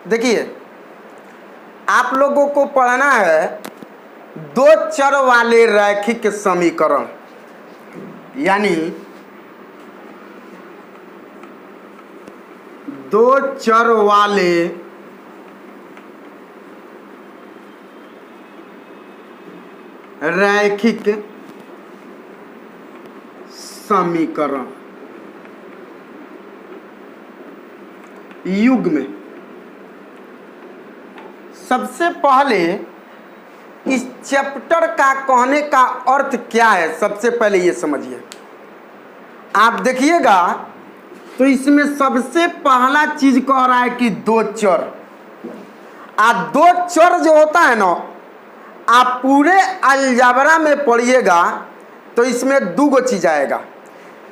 देखिए आप लोगों को पढ़ना है दो चर वाले रैखिक समीकरण, यानी दो चर वाले रैखिक समीकरण युग्म। सबसे पहले इस चैप्टर का कहने का अर्थ क्या है, सबसे पहले ये समझिए। आप देखिएगा तो इसमें सबसे पहला चीज कह रहा है कि दो चर। दो चर जो होता है ना, आप पूरे अलजबरा में पढ़िएगा तो इसमें दो गो चीज आएगा,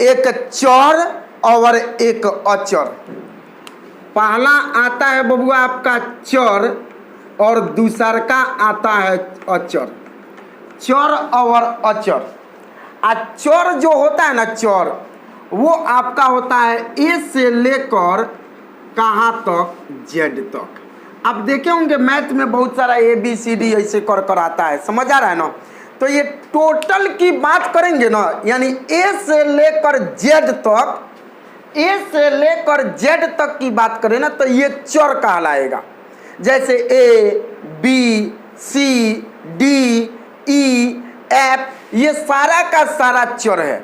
एक चर और एक अचर। पहला आता है बबुआ आपका चर और दूसरा का आता है अचर। चर और अचर। चर जो होता है ना, चर वो आपका होता है ए से लेकर कहाँ तक, जेड तक। आप देखे होंगे मैथ में बहुत सारा ए बी सी डी ऐसे कर कर आता है, समझ आ रहा है ना। तो ये टोटल की बात करेंगे ना, यानी ए से लेकर जेड तक, ए से लेकर जेड तक की बात करें ना तो ये चर कहलाएगा। जैसे A B C D E F, ये सारा का सारा चर है,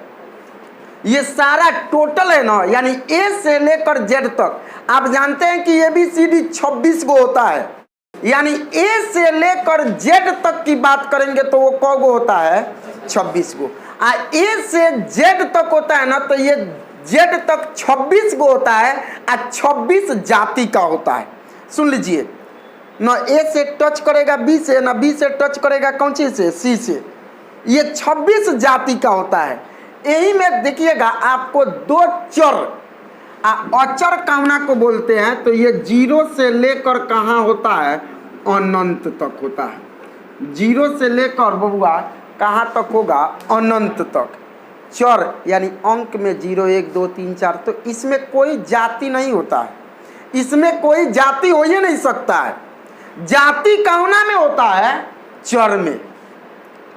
ये सारा टोटल है ना, यानी ए से लेकर जेड तक। आप जानते हैं कि ए बी सी डी 26 गो होता है, यानी ए से लेकर जेड तक की बात करेंगे तो वो कौ गो होता है, 26 गो। ए से जेड तक होता है ना तो ये जेड तक 26 गो होता है, 26 जाति का होता है। सुन लीजिए ना, ए से टच करेगा बी से, ना बी से टच करेगा कौन सी से, सी से, ये 26 जाति का होता है। यही में देखिएगा आपको दो चर, अचर कामना को बोलते हैं, तो ये 0 से लेकर कहाँ होता है, अनंत तक होता है। 0 से लेकर बबुआ कहाँ तक होगा, अनंत तक। चर यानी अंक में 0 1 2 3 4, तो इसमें कोई जाति नहीं होता है, इसमें कोई जाति हो ही नहीं सकता है। जाति कामना में होता है, चर में।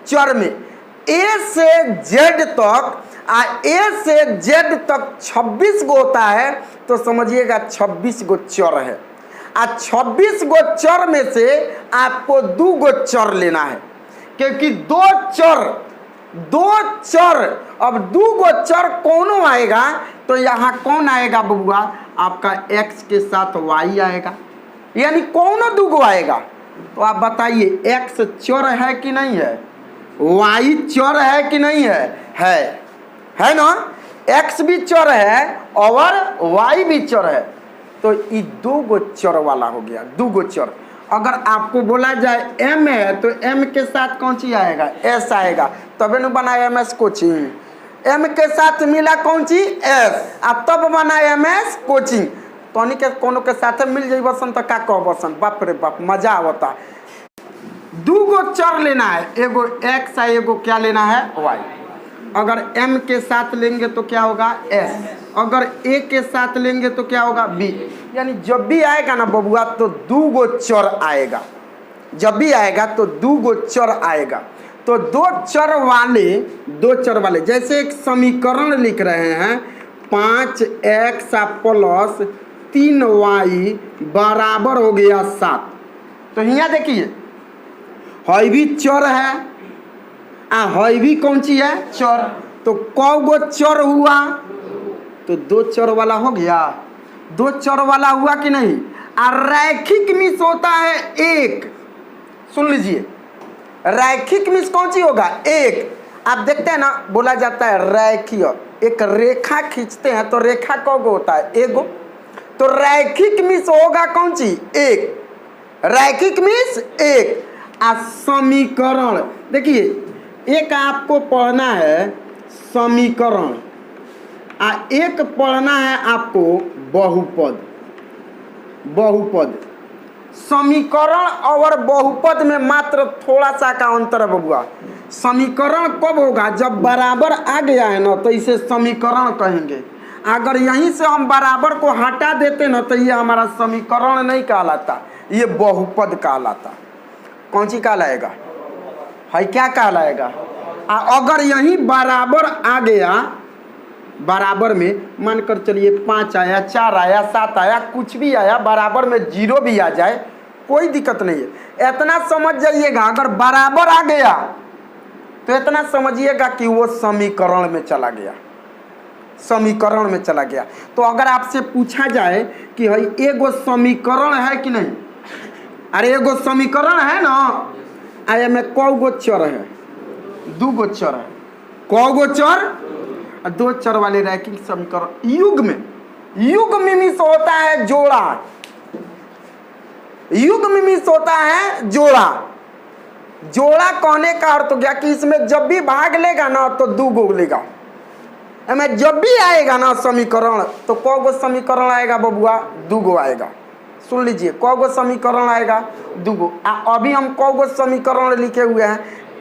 चर में ए से जेड तक, ए से जेड तक 26 गो होता है, तो समझिएगा 26 गो चर है। 26 गो चर में से आपको 2 गो चर लेना है, क्योंकि दो चर, अब 2 गो चर कौन आएगा, तो यहाँ कौन आएगा बबुआ, आपका x के साथ y आएगा, यानी कौन 2 गो आएगा। तो आप बताइए x चर है कि नहीं है, y चर है कि नहीं है ना। x भी चर है और y भी चर है, तो ये 2 गो चर वाला हो गया, 2 गो चर। अगर आपको बोला जाए m है तो m के साथ कौन सी आएगा, s आएगा, तबे न बना ms कोचिंग। m के साथ मिला कौन सी, s, अब तब बना ms कोचिंग। तोनी के कोनो के साथ मिल जाई बसन तो का कह बसन, बाप रे बाप मजा आवता। 2 गो चर लेना है, एगो x है, एगो क्या लेना है, y। अगर m के साथ लेंगे तो क्या होगा, s, अगर a के साथ लेंगे तो क्या होगा, b। यानी जब भी आएगा ना बबुआ तो 2 गो चर आएगा, जब भी आएगा तो 2 गो चर आएगा। तो दो चर वाले जैसे एक समीकरण लिख रहे हैं, 5x प्लस 3y बराबर हो गया 7। तो यहाँ देखिए है भी चर है, है भी कौन सी है, चर। तो कौ गो चर हुआ, तो 2 चर वाला हो गया, 2 चर वाला हुआ कि नहीं। रैखिक मिस होता है 1, सुन लीजिए, रैखिक मिस कौन सी होगा, 1। आप देखते हैं ना, बोला जाता है रैखिक, एक रेखा खींचते हैं तो रेखा कौ गो होता है, 1 गो। तो रैखिक मिस होगा कौन सी, 1, रैखिक मिस 1। समीकरण देखिए, एक आपको पढ़ना है समीकरण, एक पढ़ना है आपको बहुपद। समीकरण और बहुपद में मात्र थोड़ा सा का अंतर है बबुआ। समीकरण कब होगा, जब बराबर आ गया है ना तो इसे समीकरण कहेंगे। अगर यहीं से हम बराबर को हटा देते ना तो ये हमारा समीकरण नहीं कहलाता, ये बहुपद कहलाता। कौन सी कहलाएगा? है क्या कहलाएगा? अगर यहीं बराबर आ गया, बराबर में मानकर चलिए 5 आया, 4 आया, 7 आया, कुछ भी आया, बराबर में 0 भी आ जाए, कोई दिक्कत नहीं है। इतना समझ जाइएगा, अगर बराबर आ गया तो इतना समझिएगा कि वो समीकरण में चला गया, समीकरण में चला गया। तो अगर आपसे पूछा जाए कि भाई एगो समीकरण है कि नहीं, अरे एगो समीकरण है ना, आया में कौ गो चर है? 2 गो चर है। कौ गो चर? 2 चर वाले रैखिक समीकरण युग्म, युग्म मीन्स होता है जोड़ा, युग्म मीन्स होता है जोड़ा। जोड़ा कहने का अर्थ हो गया कि इसमें जब भी भाग लेगा ना तो 2 गो लेगा, हमें जब भी आएगा ना समीकरण तो कौ गो समीकरण आएगा बबुआ? 2 गो आएगा। सुन लीजिए, कौ गो समीकरण आएगा? 2 गो। अभी हम कौ गो समीकरण लिखे हुए हैं?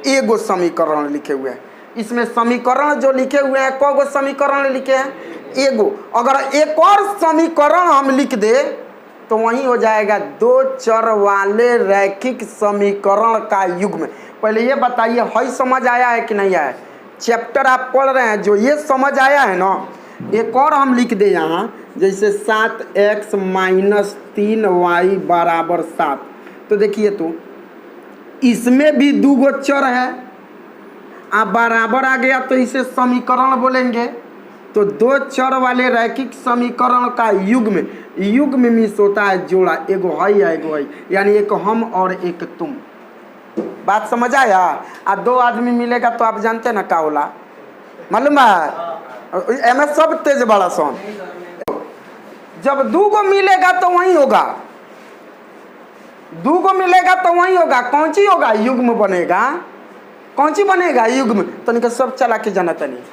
एगो समीकरण लिखे हुए हैं। इसमें समीकरण जो लिखे हुए हैं, कौ गो समीकरण लिखे हैं? एगो। अगर एक और समीकरण हम लिख दे तो वही हो जाएगा 2 चर वाले रैखिक समीकरण का युग्म। पहले ये बताइए, है समझ आया है कि नहीं आया? चैप्टर आप पढ़ रहे हैं, जो ये समझ आया है ना, एक और हम लिख दे यहाँ, जैसे 7x - 3y = 7। तो देखिए, तो इसमें भी 2 गो चर है, आप बराबर आ गया तो इसे समीकरण बोलेंगे। तो 2 चर वाले रैखिक समीकरण का युग्म, युग्म मीन्स होता है जोड़ा, एगो है या एगो है, यानी एक हम और एक तुम। बात समझ आया? 2 आदमी मिलेगा तो आप जानते ना का होला, मालूम है? एम सब तेज बड़ा सोन। जब 2 गो मिलेगा तो वही होगा, 2 गो मिलेगा तो वही होगा। कौन सी होगा? युग्म बनेगा। कौन सी बनेगा? युग्म। तो सब चला के जाना तनी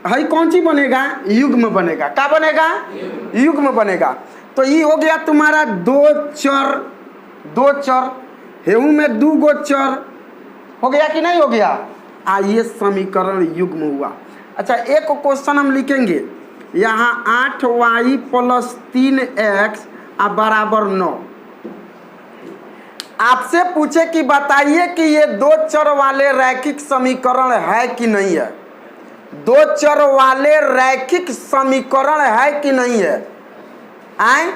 है, कौन सी बनेगा? युग्म बनेगा। क्या बनेगा? युग्म बनेगा। तो ये हो गया तुम्हारा 2 चर, 2 चर, हेऊ में 2 गो चर, हो गया कि नहीं हो गया? ये समीकरण युग्म हुआ। अच्छा, एक क्वेश्चन हम लिखेंगे यहाँ, 8y + 3x = 9। आपसे पूछे कि बताइए कि ये 2 चर वाले रैखिक समीकरण है कि नहीं है? 2 चर वाले रैखिक समीकरण है कि नहीं है? आए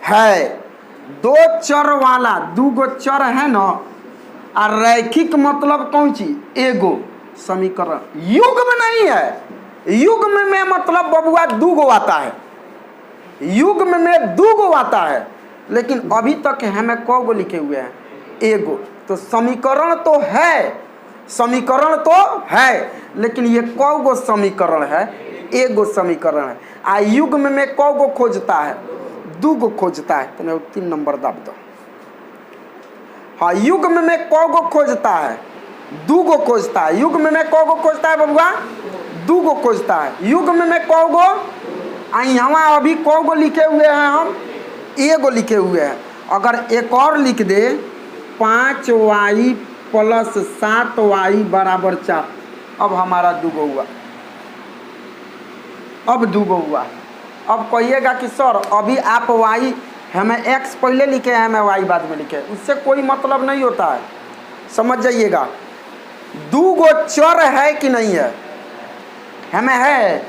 है। 2 चर वाला, 2 गो चर है ना, और रैखिक मतलब कौन सी? एगो समीकरण। युग्म नहीं है। युग्म में मतलब बबुआ 2 गो आता है, युग्म में 2 गो आता है, लेकिन अभी तक हमें कौ गो लिखे हुए हैं? एगो। तो समीकरण तो है, समीकरण तो है, लेकिन ये कौ गो समीकरण है? एगो समीकरण है। युग्म में कौ गो खोजता है? 2 गो खोजता है। तो 3 नंबर दाब दो। हाँ, युग्म में कौ गो खोजता है? 2 गो खोजता है। युग्म में कौ गो खोजता है बबुआ? 2 गो खोजता है। युग्म में कौ गो? यहाँ अभी कौ गो लिखे हुए हैं हम? एगो लिखे हुए हैं। अगर एक और लिख दे, 5y + 7y = 4, अब हमारा 2 गो हुआ, अब 2 गो हुआ। अब कहिएगा कि सर अभी आप y, हमें x पहले लिखे हैं, हमें y बाद में लिखे, उससे कोई मतलब नहीं होता है, समझ जाइएगा। 2 गो चर है कि नहीं है? हमें है,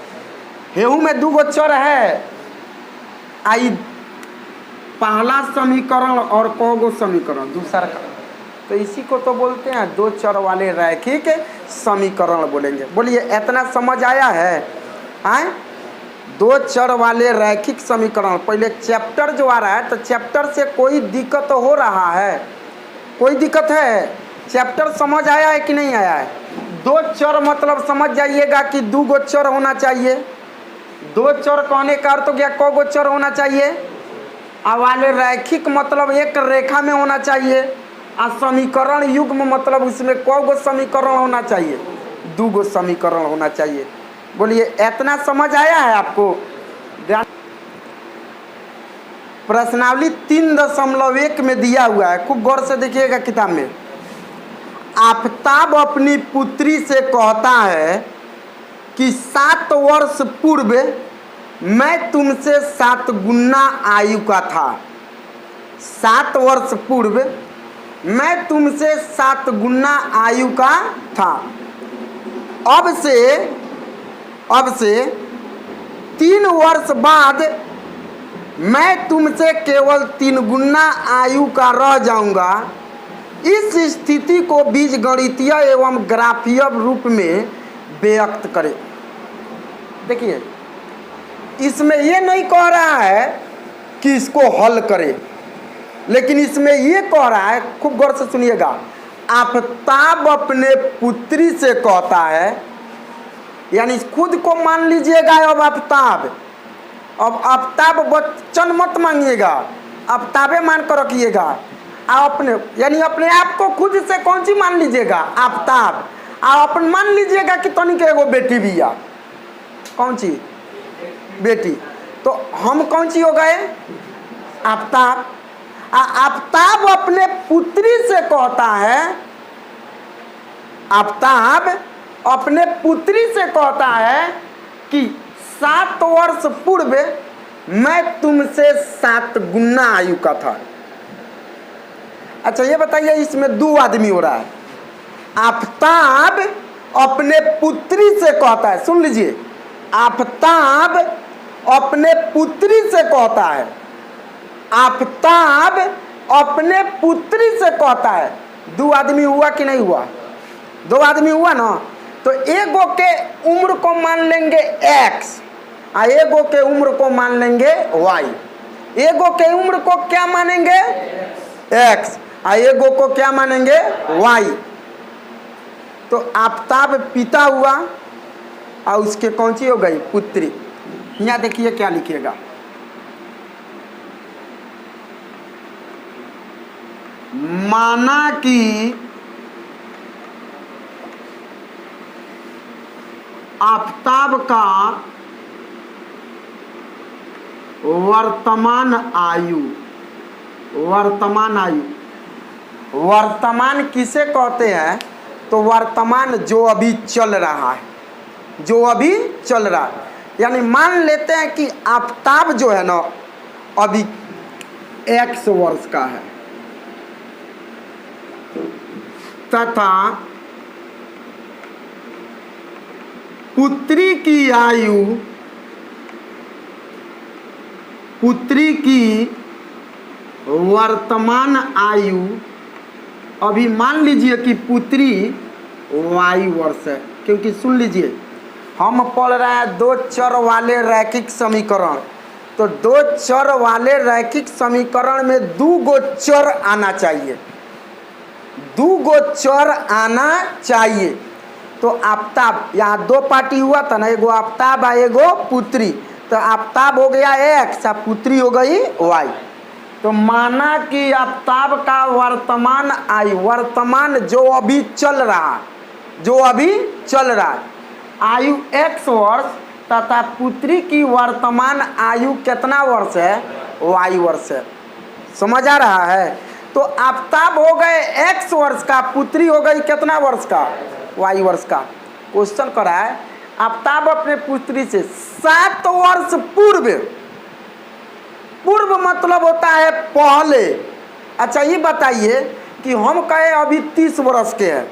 हेऊ में 2 गो चर है। आई पहला समीकरण और कौ गो समीकरण? दूसरा का। तो इसी को तो बोलते हैं 2 चर वाले रैखिक समीकरण बोलेंगे। बोलिए, इतना समझ आया है? आए 2 चर वाले रैखिक समीकरण। पहले चैप्टर जो आ रहा है, तो चैप्टर से कोई दिक्कत हो रहा है? कोई दिक्कत है? चैप्टर समझ आया है कि नहीं आया है? 2 चर मतलब समझ जाइएगा कि 2 गो चर होना चाहिए। 2 चर कहने का अर्थ हो गया कौ गो चर होना चाहिए? वाले रैखिक मतलब एक रेखा में होना चाहिए। समीकरण युग्म मतलब उसमें कौ गो समीकरण होना चाहिए? 2 गो समीकरण होना चाहिए। बोलिए, इतना समझ आया है आपको? प्रश्नावली 3.1 में दिया हुआ है, खूब गौर से देखिएगा किताब में। आफताब अपनी पुत्री से कहता है कि 7 वर्ष पूर्व मैं तुमसे 7 गुना आयु का था। 7 वर्ष पूर्व मैं तुमसे 7 गुना आयु का था। अब से 3 वर्ष बाद मैं तुमसे केवल 3 गुना आयु का रह जाऊंगा। इस स्थिति को बीजगणितीय एवं ग्राफीय रूप में व्यक्त करें। देखिए, इसमें ये नहीं कह रहा है कि इसको हल करें, लेकिन इसमें ये कह रहा है, खूब गौर से सुनिएगा, आफताब अपने पुत्री से कहता है, यानी खुद को मान लीजिएगा। अब आफताब वचन मत मांगिएगा, आफताबे मान कर रखिएगा। आप अपने यानी अपने आप को खुद से कौन सी मान लीजिएगा? आफताब। आप अपन मान लीजिएगा कि तनिक एगो बेटी भी है। कौन सी बेटी? तो हम कौन सी हो गए? आफताब। आफताब अपने पुत्री से कहता है, आफताब अपने पुत्री से कहता है कि 7 वर्ष पूर्व मैं तुमसे 7 गुना आयु का था। अच्छा, ये बताइए, इसमें 2 आदमी हो रहा है। आफताब अपने पुत्री से कहता है, सुन लीजिए, आफताब अपने पुत्री से कहता है, आफताब अपने पुत्री से कहता है। 2 आदमी हुआ कि नहीं हुआ? 2 आदमी हुआ ना। तो एगो के उम्र को मान लेंगे x और एगो के उम्र को मान लेंगे y। एगो के उम्र को क्या मानेंगे? x और एगो को क्या मानेंगे? y। तो आफताब पिता हुआ और उसके कौन सी हो गई? पुत्री। यहाँ देखिए क्या लिखिएगा, माना कि आफताब का वर्तमान आयु, वर्तमान किसे कहते हैं? तो वर्तमान जो अभी चल रहा है, जो अभी चल रहा है। यानी मान लेते हैं कि आफताब जो है ना अभी x वर्ष का है, तथा पुत्री की वर्तमान आयु अभी मान लीजिए कि पुत्री y वर्ष है। क्योंकि सुन लीजिए, हम पढ़ रहे हैं 2 चर वाले रैखिक समीकरण। तो 2 चर वाले रैखिक समीकरण में 2 गो चर आना चाहिए, 2 गो चर आना चाहिए। तो आफताब यहाँ 2 पार्टी हुआ था ना, एगो आफताब और एगो पुत्री। तो आफताब हो गया x और पुत्री हो गई y। तो माना कि आफताब का वर्तमान आयु, वर्तमान जो अभी चल रहा है आयु x वर्ष, तथा पुत्री की वर्तमान आयु कितना वर्ष है? y वर्ष है। समझ आ रहा है? तो आफताब हो गए x वर्ष का, पुत्री हो गई कितना वर्ष का? y वर्ष का। क्वेश्चन करा है, आफताब अपने पुत्री से 7 वर्ष पूर्व मतलब होता है पहले। अच्छा, ये बताइए कि हम कहे अभी 30 वर्ष के हैं,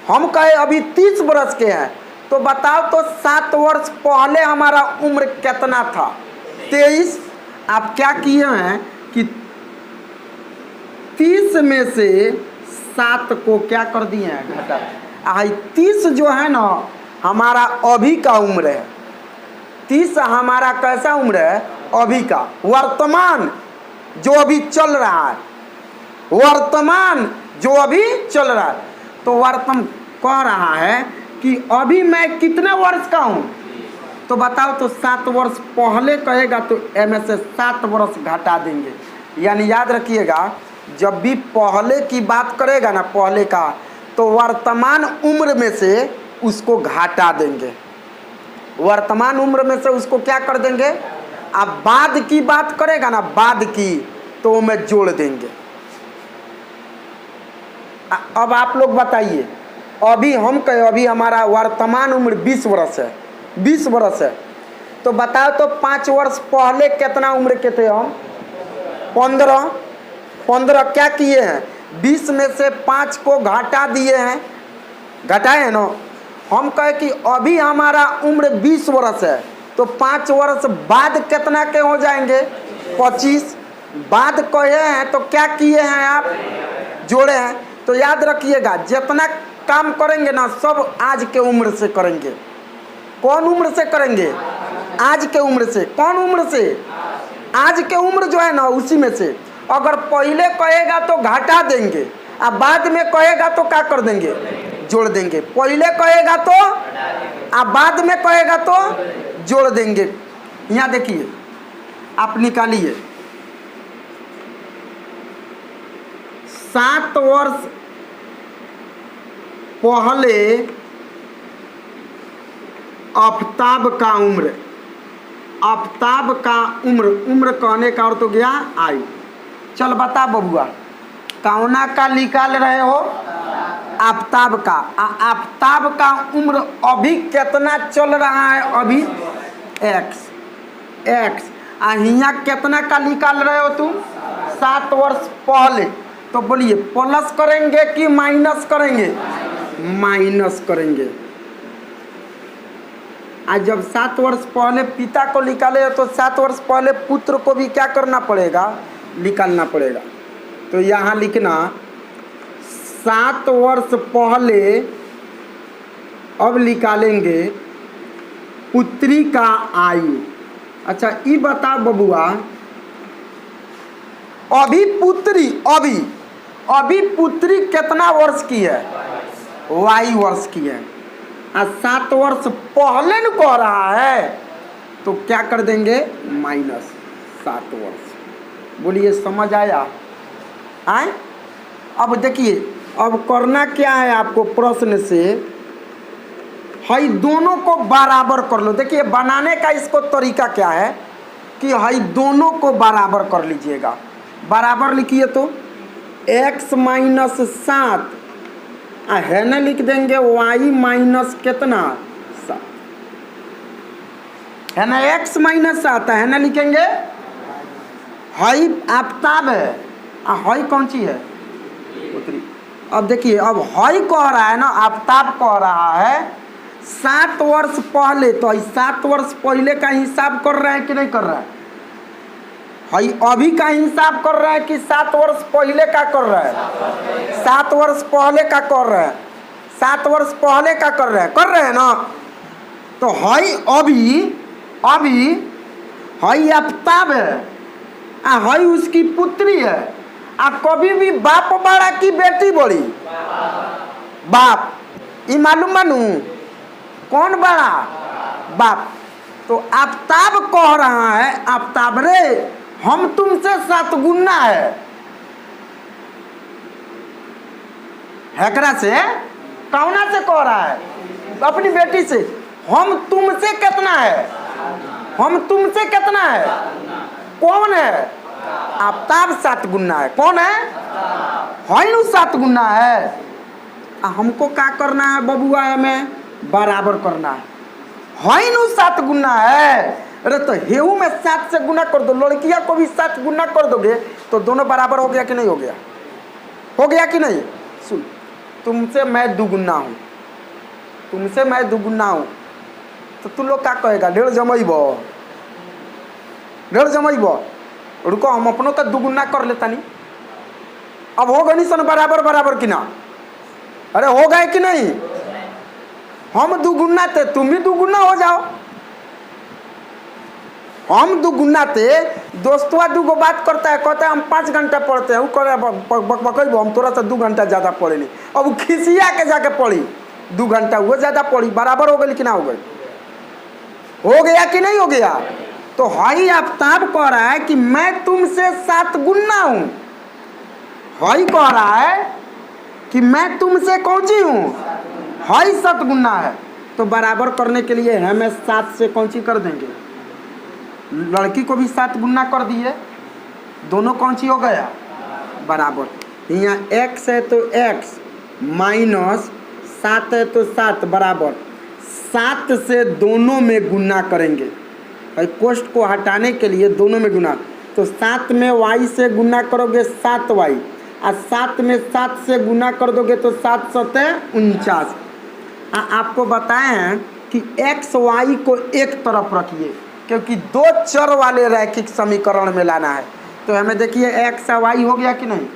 हम कहे अभी 30 वर्ष के हैं, तो बताओ तो 7 वर्ष पहले हमारा उम्र कितना था? 23। आप क्या किए हैं कि 30 में से 7 को क्या कर दिए हैं? घटा। 30 जो है ना हमारा अभी का उम्र है। 30 हमारा कैसा उम्र है? अभी का, वर्तमान जो अभी चल रहा है, वर्तमान जो अभी चल रहा है। तो वर्तमान कह रहा है कि अभी मैं कितने वर्ष का हूँ? तो बताओ तो 7 वर्ष पहले कहेगा तो एम से 7 वर्ष घटा देंगे। यानी याद रखिएगा, जब भी पहले की बात करेगा ना, पहले का, तो वर्तमान उम्र में से उसको घटा देंगे, वर्तमान उम्र में से उसको क्या कर देंगे? अब बाद की बात करेगा ना, बाद की, तो वो में जोड़ देंगे। अब आप लोग बताइए, अभी हम कहे अभी हमारा वर्तमान उम्र 20 वर्ष है, 20 वर्ष है, तो तो बताओ तो 5 वर्ष पहले कितना उम्र के थे हम? 15। 15 क्या किए हैं? 20 में से 5 को घटा दिए हैं, घटाए हैं ना। हम कहे कि अभी हमारा उम्र 20 वर्ष है, तो 5 वर्ष बाद कितना के हो जाएंगे? 25 बाद कहे हैं, तो क्या किए हैं आप? जोड़े हैं। तो याद रखिएगा, जितना काम करेंगे ना सब आज के उम्र से करेंगे। कौन उम्र से करेंगे? आज के उम्र से। कौन उम्र से? आज के उम्र जो है ना उसी में से। अगर पहले कहेगा तो घटा देंगे, और बाद में कहेगा तो क्या कर देंगे? जोड़ देंगे। पहले कहेगा तो, और बाद में कहेगा तो जोड़ देंगे। यहाँ देखिए, आप निकालिए 7 वर्ष पहले आफ्ताब का उम्र, आफ्ताब का उम्र, उम्र कहने का अर्थ हो गया आयु। चल बता बबुआ, कौना का निकाल रहे हो? आफ्ताब का। आफ्ताब का उम्र अभी कितना चल रहा है? अभी x। यहाँ कितना का निकाल रहे हो तुम? 7 वर्ष पहले। तो बोलिए प्लस करेंगे कि माइनस करेंगे? माइनस करेंगे। आज जब 7 वर्ष पहले पिता को निकाले तो 7 वर्ष पहले पुत्र को भी क्या करना पड़ेगा? निकालना पड़ेगा। तो यहाँ लिखना 7 वर्ष पहले, अब निकालेंगे पुत्री का आयु। अच्छा ये बता बबुआ, अभी पुत्री कितना वर्ष की है? y वर्ष की है। 7 वर्ष पहले न कह रहा है, तो क्या कर देंगे? -7 वर्ष। बोलिए समझ आया? आए? अब देखिए, अब करना क्या है आपको प्रश्न से, हई दोनों को बराबर कर लो। देखिए बनाने का इसको तरीका क्या है कि हई दोनों को बराबर कर लीजिएगा। बराबर लिखिए तो x - 7 है ना, लिख देंगे y माइनस कितना? 7 है ना, x - 7 है ना, लिखेंगे। हई आफ्ताब है, हई कौन सी है? पुत्री। अब देखिए, अब हई कह रहा है ना, आफ्ताब कह रहा है 7 वर्ष पहले, तो 7 वर्ष पहले का हिसाब कर रहा है कि नहीं कर रहा है? हई अभी का हिसाब कर रहा है कि 7 वर्ष पहले का कर रहा है? 7 वर्ष पहले का कर रहा है। 7 वर्ष पहले का कर रहे हैं ना। तो हई अभी हई आफ्ताब है, हई उसकी पुत्री है। कभी भी बाप बड़ा की बेटी बड़ी? बाप। ये मालूम मानू कौन बड़ा? बाप। तो आफ्ताब कह रहा है, आफ्ताब रे हम तुमसे 7 गुना हैकरा से, कौना से कह रहा है? अपनी बेटी से। हम तुमसे कितना है? हम तुमसे कितना है? कौन है? आफ्ताब 7 गुना है। कौन है? हई 7 गुना है। हमको क्या करना है बबुआ? हमें बराबर करना है। हई 7 गुना है। अरे तो हेऊ में 7 से गुना कर दो, लड़कियां को भी 7 गुना कर दोगे तो दोनों बराबर हो गया कि नहीं हो गया? हो गया कि नहीं? सुन, तुमसे मैं दुगुना हूँ, तुमसे मैं दुगुना हूँ, तो तू लोग क्या कहेगा? डेढ़ जमैबो, डेढ़ जमैबो। रुको हम अपनों का दुगुना कर लेता नहीं। अब हो गई सन बराबर बराबर कि ना? अरे हो गए कि नहीं? हम दुगुना थे, तुम भी दुगुना हो जाओ। हम दुगुना थे, दोस्तवा दूगो बात करता है, कहता है हम 5 घंटा पढ़ते हैं, वो कह बकैबो हम थोड़ा सा 2 घंटा ज़्यादा पढ़े नहीं। अब वो खिसिया के जाके पढ़ी 2 घंटा, वो ज़्यादा पढ़ी, बराबर हो गई कि ना हो गई? हो गया कि नहीं हो गया? तो हई आफ्ताब कह रहा है कि मैं तुमसे 7 गुना हूँ। हई कह रहा है कि मैं तुमसे कौन सी हूँ? हई 7 गुना है। तो बराबर करने के लिए हमें 7 से कौन सी कर देंगे? लड़की को भी 7 गुना कर दिए, दोनों कौन सी हो गया? बराबर। यहाँ x है तो x माइनस 7 है तो 7 बराबर 7 से दोनों में गुना करेंगे। भाई कोष्ठ को हटाने के लिए दोनों में गुना, तो 7 में y से गुना करोगे 7y, और 7 में 7 से गुना कर दोगे तो 7 7 49। आपको बताए हैं कि x y को एक तरफ रखिए, क्योंकि दो चर वाले रैखिक समीकरण में लाना है। तो हमें देखिए x y हो गया कि नहीं।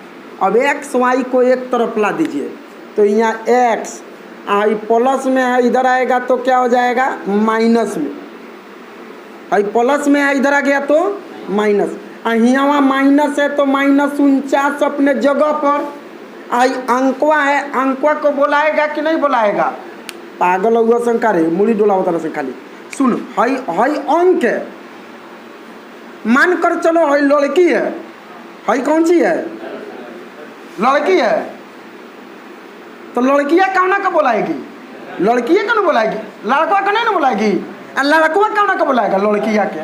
अब x y को एक तरफ ला दीजिए, तो यहाँ x प्लस में है, इधर आएगा तो क्या हो जाएगा माइनस में, प्लस में है इधर आ गया तो माइनस, यहाँ माइनस है तो -49 अपने जगह पर। अंकवा है, अंकवा को बुलाएगा कि नहीं बुलाएगा, पागल हुआ शंकर है, मुड़ी डोला होता है खाली। सुन, हई अंक है, मान कर चलो हई लड़की है, हई कौन सी है, लड़की है, तो लड़कियाँ कौन का बुलाएगी, लड़कियाँ कौन बुलाएगी, लड़का का नहीं ना बुलाएगी, लड़कवा कौन का बुलाएगा, लड़कियाँ के।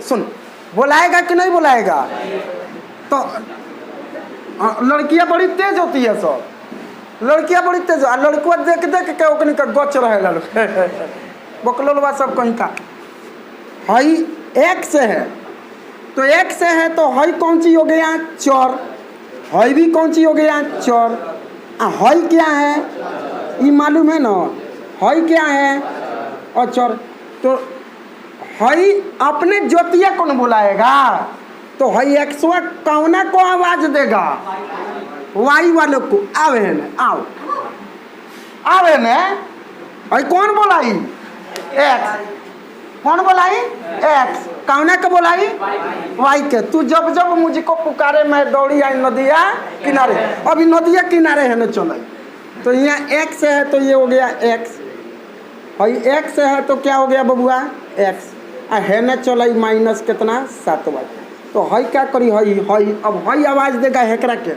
सुन, बुलाएगा कि नहीं बुलाएगा, तो लड़कियाँ बड़ी तेज होती है, सब लड़कियाँ बड़ी तेज, लड़कुआ देख देख के ओकनी का गच रहे बकलोलवा सब कहीं का। हई x है, तो x है तो हई कौन सी हो गया चर, हई भी कौन सी हो गया चर। हई क्या है ये मालूम है ना, हई क्या है अचर। तो हई अपने ज्योतिया कौन बुलाएगा, तो हई एक्सवा कौना को आवाज देगा, वाई वालों को। आवे न, आओ आवे न, हई कौन बोलाई एक्स, कौन बोलाई एक्स, कौना के बोलाई वाई के। तू जब जब मुझको पुकारे मैं दौड़ी आई नदिया किनारे, अभी नदिया किनारे है न चले, तो यहाँ एक्स है तो ये हो गया एक्स, हई एक्स है तो क्या हो गया बबुआ एक्स, है न चल माइनस कितना 7y। तो हई क्या करी, हई हई अब हई आवाज़ देगा हेकरा के,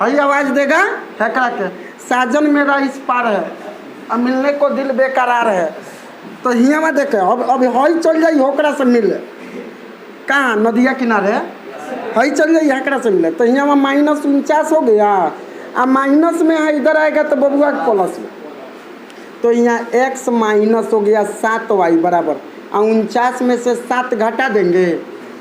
हई आवाज़ देगा हेकरा के। साजन मेरा इस पार है, अब मिलने को दिल बेकरार है, तो हियाँ में देखे अब हई चल जाई होकरा से मिले, कहाँ नदिया किनारे, हई चल जाई हेकरा से मिले, तो हियाँ में -49 हो गया, अब माइनस में है इधर आएगा तो बबुआ प्लस में, तो यहाँ x माइनस हो गया 7y बराबर, 49 में से 7 घटा देंगे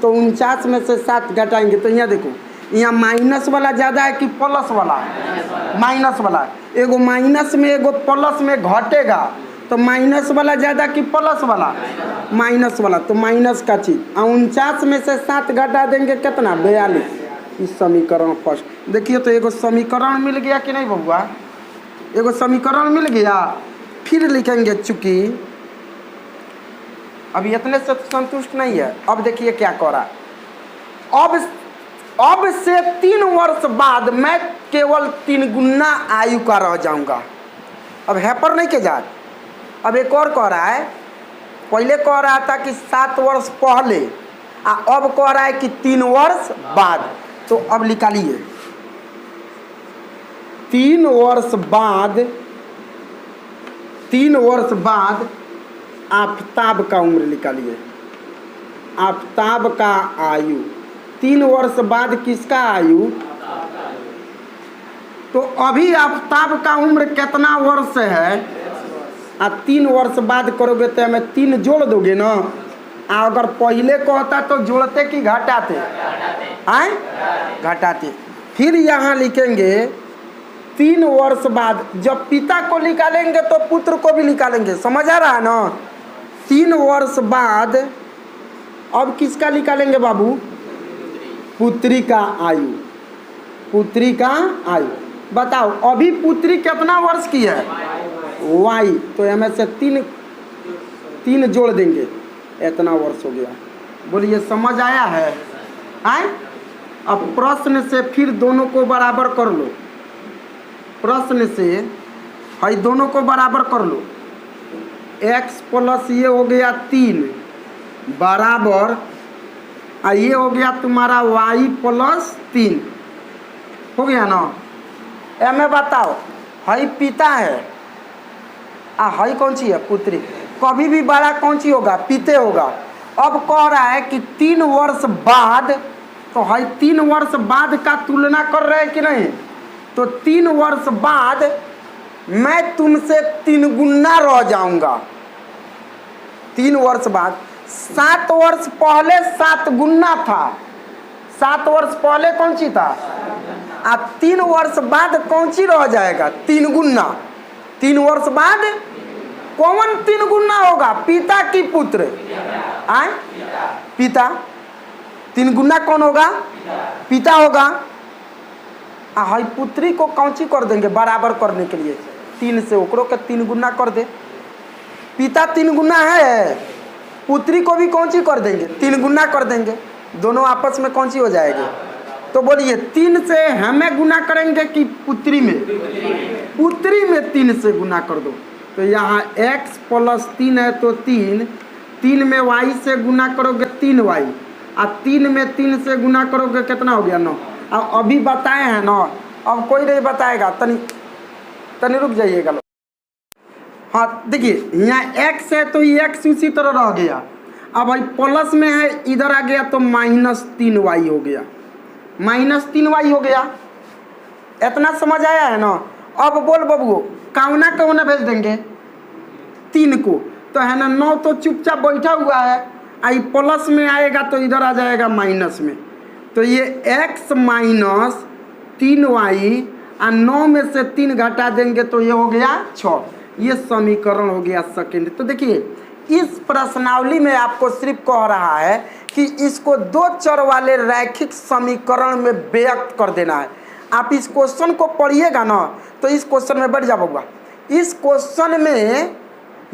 तो 49 में से 7 घटाएंगे, तो यहाँ देखो यहाँ माइनस वाला ज़्यादा है कि प्लस वाला, माइनस वाला, एगो माइनस में एगो प्लस में घटेगा, तो माइनस वाला ज़्यादा कि प्लस वाला, माइनस वाला, तो माइनस का चीज़। 49 में से 7 घटा देंगे कितना 42। इस समीकरण फर्स्ट देखिए, तो एगो समीकरण मिल गया कि नहीं बबुआ, एगो समीकरण मिल गया। फिर लिखेंगे, चूंकि अभी इतने से संतुष्ट नहीं है, अब देखिए क्या कर रहा, अब से 3 वर्ष बाद मैं केवल 3 गुना आयु का रह जाऊंगा। अब हैपर नहीं के जात, अब एक और कह रहा है, पहले कह रहा था कि 7 वर्ष पहले, अब कह रहा है कि 3 वर्ष बाद। तो अब निकालिए 3 वर्ष बाद, 3 वर्ष बाद आफताब का उम्र निकालिए, आफताब का आयु 3 वर्ष बाद किसका आयु, तो अभी आफताब का उम्र कितना वर्ष है, 3 वर्ष बाद करोगे तो हमें 3 जोड़ दोगे ना, अगर पहले कहता तो जोड़ते कि घटाते, आए घटाते। फिर यहाँ लिखेंगे 3 वर्ष बाद, जब पिता को निकालेंगे तो पुत्र को भी निकालेंगे, समझ आ रहा है ना। 3 वर्ष बाद अब किसका निकालेंगे बाबू, पुत्री का आयु, पुत्री का आयु। बताओ अभी पुत्री कितना वर्ष की है, y, तो हमें से 3 जोड़ देंगे, इतना वर्ष हो गया। बोलिए समझ आया है, आए। अब प्रश्न से फिर दोनों को बराबर कर लो, प्रश्न से भाई दोनों को बराबर कर लो, x प्लस ये हो गया 3 बराबर, ये हो गया तुम्हारा y प्लस 3 हो गया ना। में बताओ हई पिता है, हई कौन सी है पुत्री, कभी भी बड़ा कौन सी होगा पिते होगा। अब कह रहा है कि 3 वर्ष बाद, तो हई 3 वर्ष बाद का तुलना कर रहे हैं कि नहीं, तो 3 वर्ष बाद मैं तुमसे 3 गुना रह जाऊंगा, 3 वर्ष बाद 7 वर्ष पहले 7 गुना था, 7 वर्ष पहले कौन सी था, अब 3 वर्ष बाद कौन सी रह जाएगा, 3 गुना। 3 वर्ष बाद कौन 3 गुना होगा, पिता की पुत्र, आए पिता। 3 गुना कौन होगा, पिता होगा। हाई पुत्री को कौन सी कर देंगे बराबर करने के लिए, 3 से ओकरो के 3 गुना कर दे। पिता 3 गुना है, पुत्री को भी कौन सी कर देंगे, 3 गुना कर देंगे, दोनों आपस में कौन सी हो जाएगी। तो बोलिए 3 से हमें गुना करेंगे कि पुत्री में, पुत्री में 3 से गुना कर दो। तो यहाँ x + 3 है तो 3, 3 में y से गुना करोगे 3y, और 3 में 3 से गुना करोगे कितना हो गया, 9। अब अभी बताए हैं 9, अब कोई नहीं बताएगा, तनी रुक जाइएगा लोग। हाँ देखिए यहाँ x है तो ये x उसी तरह रह गया। अब भाई प्लस में है, इधर आ गया तो -3y हो गया, -3y हो गया। इतना समझ आया है ना। अब बोल बबुओ कौना कौना भेज देंगे, 3 को, तो है ना 9 तो चुपचाप बैठा हुआ है, आई प्लस में आएगा तो इधर आ जाएगा माइनस में, तो ये x - 3y और 9 में से 3 घटा देंगे तो ये हो गया 6। ये समीकरण हो गया सेकंड। तो देखिए इस प्रश्नावली में आपको सिर्फ कह रहा है कि इसको 2 चर वाले रैखिक समीकरण में व्यक्त कर देना है। आप इस क्वेश्चन को पढ़िएगा ना तो इस क्वेश्चन में बढ़ जाऊंगा। इस क्वेश्चन में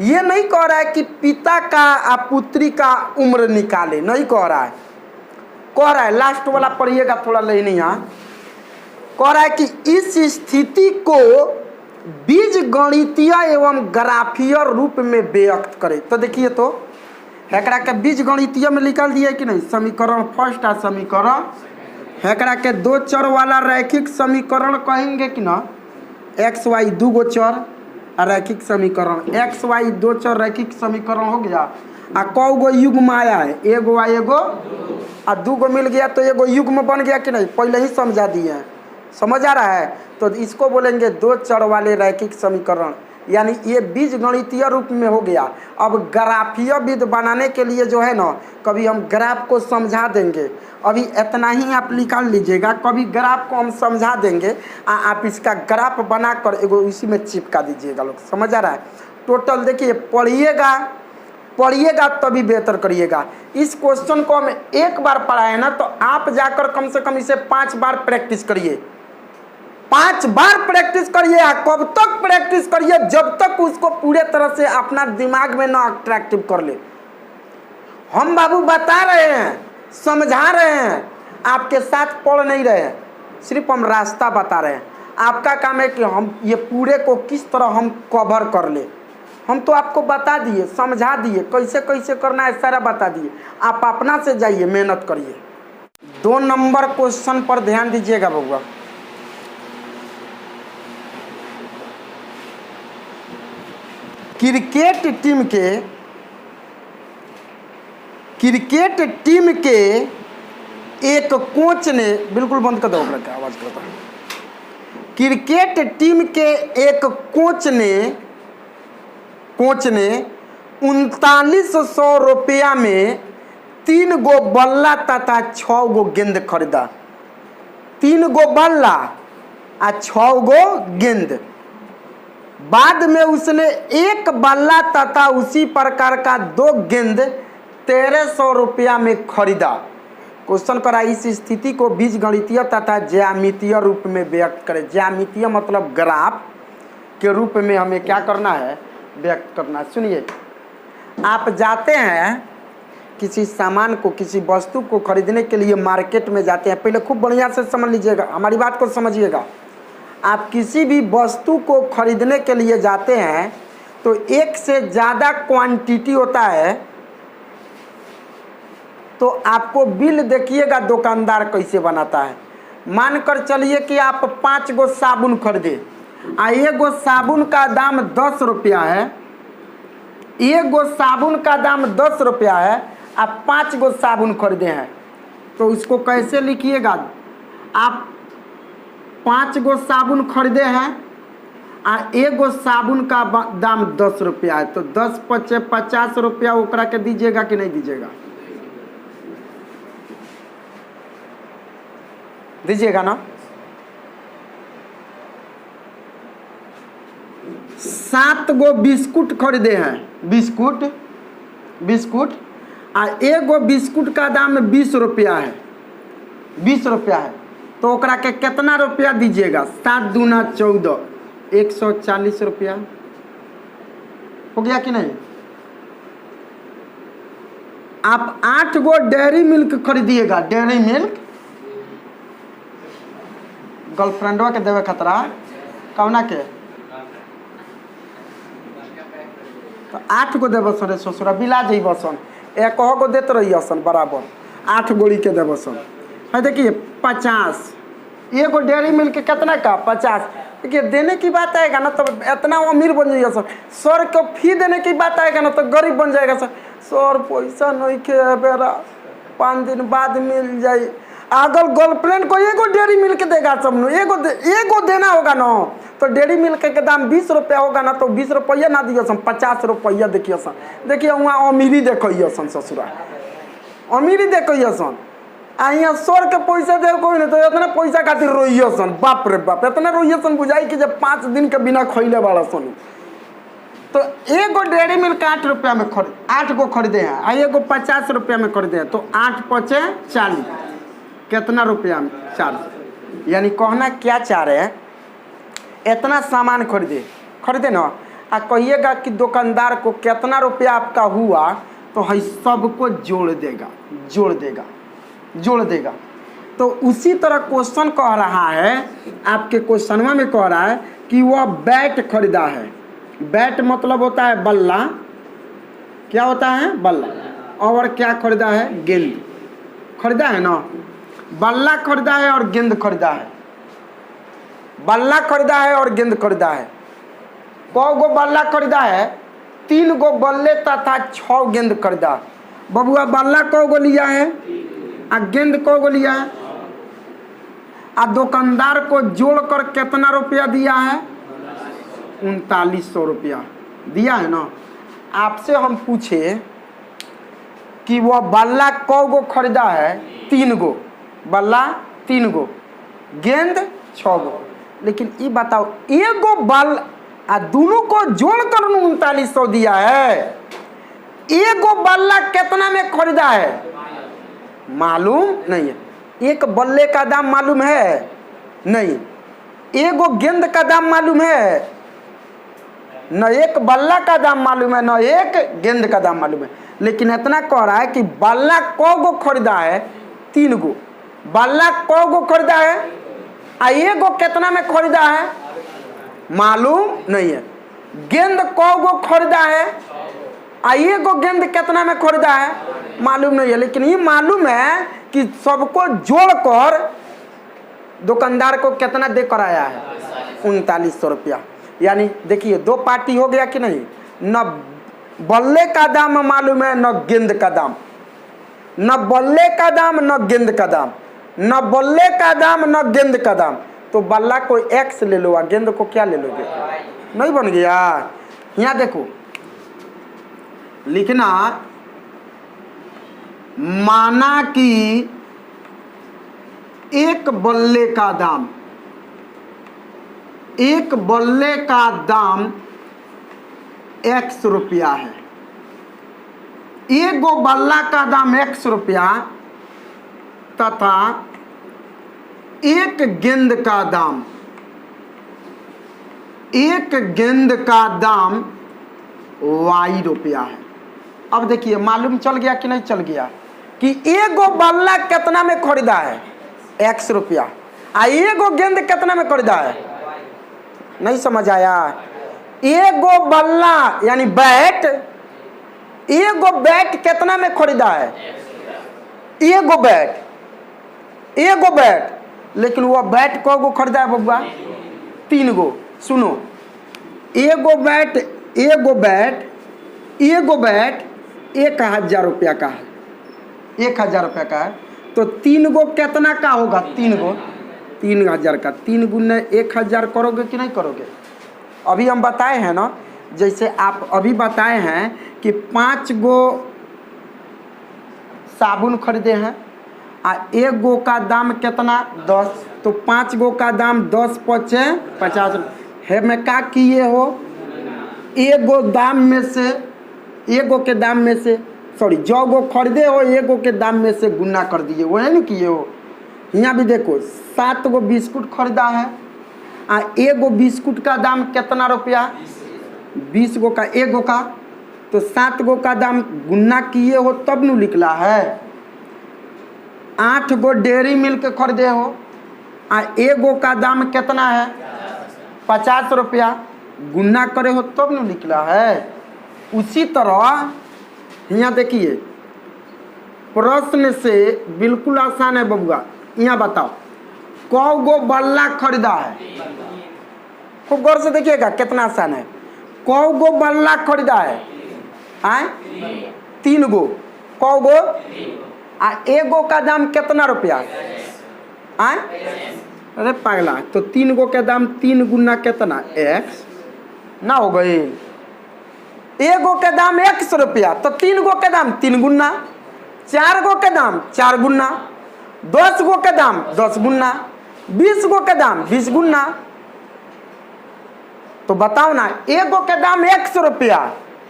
ये नहीं कह रहा है कि पिता का और पुत्री का उम्र निकाले, नहीं कह रहा है, कह रहा है लास्ट वाला पढ़िएगा थोड़ा लेने, यहाँ कह रहा है कि इस स्थिति को बीज गणितीय एवं ग्राफीय रूप में व्यक्त करे। तो देखिए तो हेकरा के बीज गणितीय में निकाल दिया कि नहीं, समीकरण फर्स्ट है, समीकरण हेकरा के 2 चर वाला रैखिक समीकरण कहेंगे कि ना, एक्स वाई 2 गो चर रैखिक समीकरण, एक्स वाई 2 चर रैखिक समीकरण हो गया। आ कौ गो युग्म आया है, एगो आ एगो आ 2 गो मिल गया तो एगो युग्म बन गया कि नहीं, पहले ही समझा दिए हैं, समझ आ रहा है। तो इसको बोलेंगे 2 चर वाले रैखिक समीकरण, यानी ये बीज गणितीय रूप में हो गया। अब ग्राफीय विध बनाने के लिए जो है ना, कभी हम ग्राफ को समझा देंगे, अभी इतना ही आप निकाल लीजिएगा, कभी ग्राफ को हम समझा देंगे, आप इसका ग्राफ बनाकर एगो इसी में चिपका दीजिएगा लोग, समझ आ रहा है। टोटल देखिए पढ़िएगा तभी बेहतर करिएगा। इस क्वेश्चन को हम एक बार पढ़ाए ना तो आप जाकर कम से कम इसे 5 बार प्रैक्टिस करिए, 5 बार प्रैक्टिस करिए। कब तक प्रैक्टिस करिए, जब तक उसको पूरे तरह से अपना दिमाग में ना अट्रैक्टिव कर ले। हम बाबू बता रहे हैं, समझा रहे हैं, आपके साथ पढ़ नहीं रहे हैं, सिर्फ हम रास्ता बता रहे हैं। आपका काम है कि हम ये पूरे को किस तरह हम कवर कर ले। हम तो आपको बता दिए, समझा दिए, कैसे कैसे करना है सारा बता दिए। आप अपना से जाइए, मेहनत करिए। 2 नंबर क्वेश्चन पर ध्यान दीजिएगा बउआ। क्रिकेट टीम के एक कोच ने, बिल्कुल बंद कर दो आवाज करता है। क्रिकेट टीम के एक कोच ने 3900 रुपया में 3 गो बल्ला तथा 6 गो गेंद खरीदा। 3 गो बल्ला और 6 गो गेंद। बाद में उसने 1 बल्ला तथा उसी प्रकार का 2 गेंद 1300 रुपया में खरीदा। क्वेश्चन करा, इस स्थिति को बीज गणितीय तथा ज्यामितीय रूप में व्यक्त करें। ज्यामितीय मतलब ग्राफ के रूप में हमें क्या करना है, व्यक्त करना। सुनिए, आप जाते हैं किसी सामान को, किसी वस्तु को खरीदने के लिए मार्केट में जाते हैं। पहले खूब बढ़िया से समझ लीजिएगा, हमारी बात को समझिएगा। आप किसी भी वस्तु को खरीदने के लिए जाते हैं तो एक से ज़्यादा क्वांटिटी होता है, तो आपको बिल देखिएगा दुकानदार कैसे बनाता है। मानकर चलिए कि आप 5 गो साबुन खरीदे, एक गो साबुन का दाम 10 रुपया है, एक गो साबुन का दाम 10 रुपया है, आप 5 गो साबुन खरीदे हैं, तो इसको कैसे लिखिएगा। आप 5 गो साबुन खरीदे हैं एगो साबुन का दाम 10 रुपया है, तो 10 पचे 50 रुपया ओकरा के दीजिएगा कि नहीं दीजिएगा? दीजिएगा ना। 7 गो बिस्कुट खरीदे हैं, बिस्कुट एगो बिस्कुट का दाम 20 रुपया है, 20 रुपया है, तो ओकरा के कितना रुपया दीजिएगा? 7 दूना 14, 140 रुपया हो गया कि नहीं? आप 8 गो डेयरी मिल्क खरीदिएगा, डेयरी मिल्क गर्लफ्रेंडवा के देवे खतरा कौना के, तो 8 गो देव सन ससुरा बिला जइब सन, एक गो देते रहिए सन बराबर, 8 गोली के देव सन है। देखिए 50, एगो डेयरी मिल्क कितना का 50। देखिए देने की बात आएगा ना तो इतना अमीर बन जाइए सर, सर को फी देने की बात आएगा ना तो गरीब बन जाएगा सर। सर पैसा नहीं के बेरा 5 दिन बाद मिल जाए। अगर गर्लफ्रेंड को एगो डेयरी मिल्क देगा सब एगो देना होगा ना, तो डेयरी मिल्क के दाम 20 रुपया होगा ना, तो 20 रुपया ना दिए सन, 50 रुपया देखिए सन। देखिए वहाँ अमीरी देखिए सन, ससुरा अमीरी देखिए सन। यहाँ सर के पैसा दे कोई नहीं, तो इतना पैसा खातिर रोइए सन, बाप रे बाप, इतना रोइए सन बुझाई कि जब 5 दिन के बिना खैले वाला सन। तो एगो डेयरी मिल्क 8 रुपया में 8 गो खरीदे हैं, आ एगो 50 रुपया में खरीदे हैं, तो 8 पचे 40, कितना रुपया में 40। यानी कहना क्या चाह रहे हैं, इतना सामान खरीदे ना, आ कहिएगा कि दुकानदार को कितना रुपया आपका हुआ, तो है सबको जोड़ देगा। तो उसी तरह क्वेश्चन कह रहा है, आपके क्वेश्चन में कह रहा है कि वह बैट खरीदा है। बैट मतलब होता है बल्ला, क्या होता है बल्ला, और क्या खरीदा है? गेंद खरीदा है ना, बल्ला खरीदा है और गेंद खरीदा है, बल्ला खरीदा है और गेंद खरीदा है। कौ गो बल्ला खरीदा है? 3 गो बल्ले तथा 6 गेंद खरीदा। बबुआ बल्ला कौ गो लिया है, आ गेंद कौ गो लिया है? आ दुकानदार को जोड़कर कितना रुपया दिया है? 3900 रुपया दिया है ना। आपसे हम पूछे कि वह बल्ला कौ गो खरीदा है? 3 गो बल्ला, 3 गो गेंद, 6 गो। लेकिन ये बताओ, एगो बल आ दोनों को जोड़कर 3900 दिया है, एगो बल्ला कितना में खरीदा है? मालूम नहीं है। एक बल्ले का दाम मालूम है? नहीं। एगो गेंद का दाम मालूम है? न एक बल्ला का दाम मालूम है, न एक गेंद का दाम मालूम है। लेकिन इतना कह रहा है कि बल्ला कौ गो खरीदा है? 3 गो। बल्ला कौ गो खरीदा है? आ एगो कितना में खरीदा है? मालूम नहीं है। गेंद कौ गो खरीदा है? आ एगो गेंद कितना में खरीदा है? मालूम नहीं है। लेकिन ये मालूम है कि सबको जोड़कर दुकानदार को कितना दे कर आया है? 3900 रुपया। यानी देखिए 2 पार्टी हो गया कि नहीं? न बल्ले का दाम मालूम है, न गेंद का दाम, न बल्ले का दाम न गेंद का दाम, न बल्ले का दाम न गेंद का दाम। तो बल्ला को X ले लो, गेंद को क्या ले लोगे? नहीं बन गया। यहाँ देखो लिखना, माना कि एक बल्ले का दाम, एक बल्ले का दाम X रुपया है, एगो बल्ला का दाम X रुपया तथा एक गेंद का दाम, एक गेंद का दाम Y रुपया है। अब देखिए मालूम चल गया कि नहीं चल गया कि एगो बल्ला कितना में खरीदा है? X रुपया। आ एगो गेंद कितना में खरीदा है? नहीं समझ आया? एगो बल्ला यानी बैट, एगो बैट कितना में खरीदा है? एगो बैट, एगो बैट। लेकिन वो बैट को गो खरीदा है बबुआ? 3 गो। सुनो, एगो बैट, एगो बैट, एगो बैट 1000 रुपया का है, 1000 रुपया का है। तो 3 गो कितना का होगा? 3 गो 3000 का। 3 गुने 1000 करोगे कि नहीं करोगे? अभी हम बताए हैं ना, जैसे आप अभी बताए हैं कि 5 गो साबुन खरीदे हैं आ 1 गो का दाम कितना 10, तो 5 गो का दाम 10 पचे 50 है। मैं क्या किए हो, 1 गो दाम में से 1 गो के दाम में से सॉरी जो गो खरीदे हो 1 गो के दाम में से गुना कर दिए, वो है नहीं किए हो। यहाँ भी देखो 7 गो बिस्कुट खरीदा है आ 1 गो बिस्कुट का दाम कितना रुपया 20 गो का 1 गो का, तो 7 गो का दाम गुना किए हो तब न निकला है। 8 गो डेयरी मिल्क खरीदे हो आ 1 गो का दाम कितना है 50 रुपया, गुना करे हो तब न निकला है। उसी तरह यहाँ देखिए प्रश्न से बिल्कुल आसान है बबुआ। यहाँ बताओ कौ गो बल्ला खरीदा है, खूब गौर से देखिएगा कितना आसान है। कौ गो बल्ला खरीदा है, आए 3 गो, कौ गो आ 1 गो का दाम कितना रुपया आए, अरे पागला, तो 3 गो के दाम 3 गुना कितना x ना हो गई। 1 गो के दाम 100 रुपया, तो 3 गो के दाम 3 गुना, 4 गो के दाम 4 गुना, 10 गो के दाम 10 गुना, 20 गो के दाम 20 गुना। तो बताओ ना 1 गो के दाम 100 रुपया,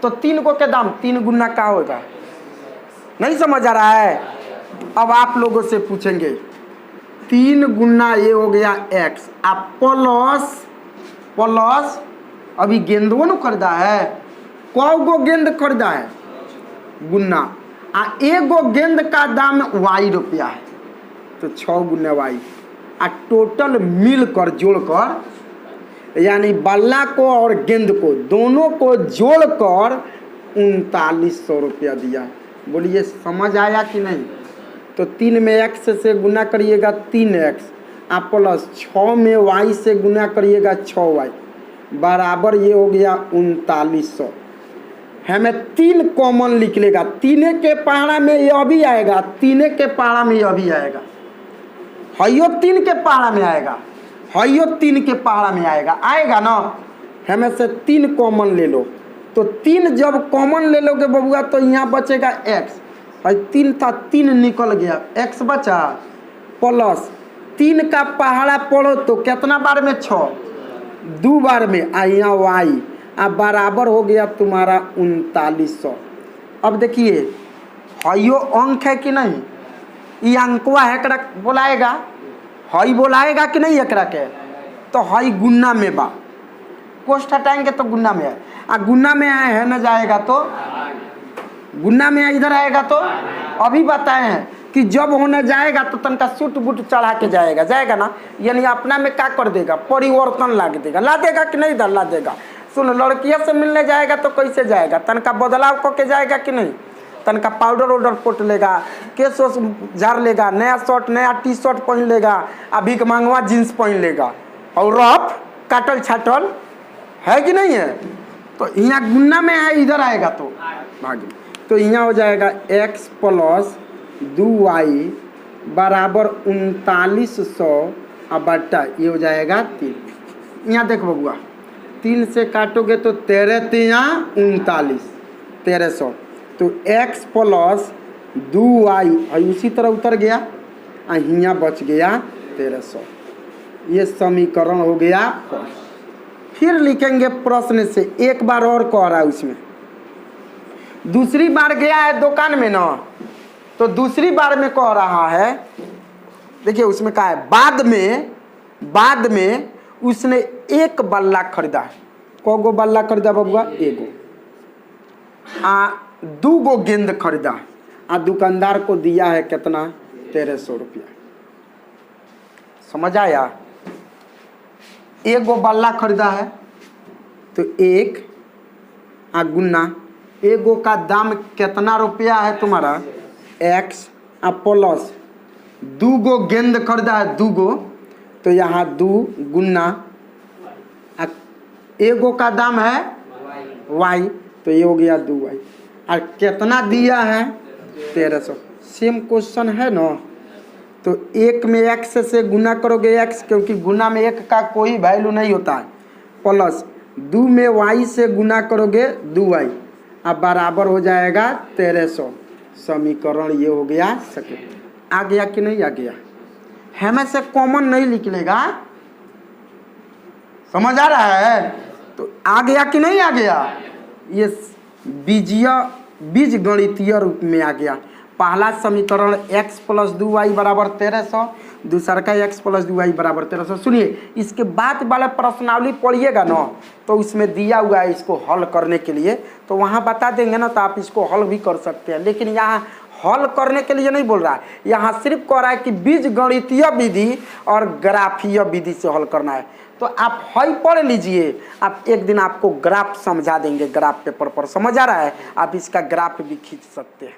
तो 3 गो के दाम 3 गुना का होगा। नहीं समझ आ रहा है। अब आप लोगों से पूछेंगे 3 गुना ये हो गया x, आप प्लस अभी गेंदो न खरीदा है, कौ गो गेंद खरीदा है गुना आ 1 गो गेंद का दाम y रुपया है, तो 6 गुना y आ टोटल मिलकर जोड़कर यानी बल्ला को और गेंद को दोनों को जोड़कर 3900 रुपया दिया। बोलिए समझ आया कि नहीं। तो 3 में x से गुना करिएगा 3x, आप प्लस 6 में y से गुना करिएगा 6y, बराबर ये हो गया 3900। हमें 3 कॉमन लिख लेगा, 3 के पहाड़ा में यह भी आएगा, 3 के पहाड़ा में यह भी आएगा, हयो 3 के पहाड़ा में आएगा, हयो 3 के पहाड़ा में आएगा, आएगा ना। हमें से 3 कॉमन ले लो, तो 3 जब कॉमन ले लोगे बबुआ तो यहाँ बचेगा x, और 3 था 3 निकल गया, x बचा प्लस 3 का पहाड़ा पढ़ो तो कितना बार में 6, 2 बार में, आ यहाँ y अब बराबर हो गया तुम्हारा 3900। अब देखिए हयो अंक है कि नहीं, ये अंकवा है एकरा बोलाएगा, हई बोलाएगा कि नहीं एकरा के, तो हई गुना में बा, कोष्ठ हटाएंगे तो गुना में है, आ गुना में है न जाएगा तो गुना में इधर आएगा। तो अभी बताए हैं कि जब होने जाएगा तो तनका सूट बूट चढ़ा के जाएगा, जाएगा ना, यानी अपना में क्या कर देगा परिवर्तन ला देगा, ला देगा कि नहीं ला देगा। सुन लड़कियों से मिलने जाएगा तो कैसे जाएगा, तनका बदलाव करके जाएगा कि नहीं, तनका पाउडर वाउडर पोट लेगा, केस वोस झाड़ लेगा, नया शर्ट नया टी शर्ट पहन लेगा, अभी मांगवा जीन्स पहन लेगा, और रफ काटल छाटल है कि नहीं है। तो यहाँ गुना में है, इधर आएगा तो भागी, तो यहाँ हो जाएगा x प्लस 2y बराबर 3900 अब बट्टा ये हो जाएगा 3। यहाँ देखो बबुआ 3 से काटोगे तो 13 3 39 1300, तो x प्लस 2y और उसी तरह उतर गया, यहाँ बच गया 1300। ये समीकरण हो गया। फिर लिखेंगे प्रश्न से, एक बार और कह रहा है उसमें, दूसरी बार गया है दुकान में ना, तो दूसरी बार में कह रहा है, देखिए उसमें कहा है बाद में उसने 1 बल्ला खरीदा है। कौ गो बल्ला खरीदा बबुआ 1 गो, आ 2 गो गेंद खरीदा है, आ दुकानदार को दिया है कितना 1300 रुपया। समझ आया। 1 गो बल्ला खरीदा है तो 1 आ गुना 1 गो का दाम कितना रुपया है तुम्हारा x, आ प्लस 2 गो गेंद खरीदा है 2 गो, तो यहाँ 2 गुना 1 गो का दाम है y, तो ये हो गया 2y, और कितना दिया है 1300। सेम क्वेश्चन है ना, तो 1 में x से गुना करोगे x, क्योंकि गुना में 1 का कोई वैल्यू नहीं होता है, प्लस 2 में y से गुना करोगे 2y, अब बराबर हो जाएगा 1300। समीकरण ये हो गया सेकंड। आ गया कि नहीं आ गया? हमें से कॉमन नहीं निकलेगा, समझ आ रहा है? तो आ गया कि नहीं आ गया? ये बीज गणितीय रूप में आ गया। पहला समीकरण x प्लस 2y बराबर 1300, दूसरा का x प्लस 2y बराबर 1300। सुनिए, इसके बाद वाला प्रश्नावली पढ़िएगा ना, तो उसमें दिया हुआ है इसको हल करने के लिए, तो वहाँ बता देंगे ना, तो आप इसको हल भी कर सकते हैं। लेकिन यहाँ हल करने के लिए नहीं बोल रहा है, यहाँ सिर्फ कह रहा है कि बीज गणितीय विधि और ग्राफीय विधि से हल करना है। तो आप हल पढ़ लीजिए, आप एक दिन आपको ग्राफ समझा देंगे, ग्राफ पेपर पर। समझ आ रहा है? आप इसका ग्राफ भी खींच सकते हैं।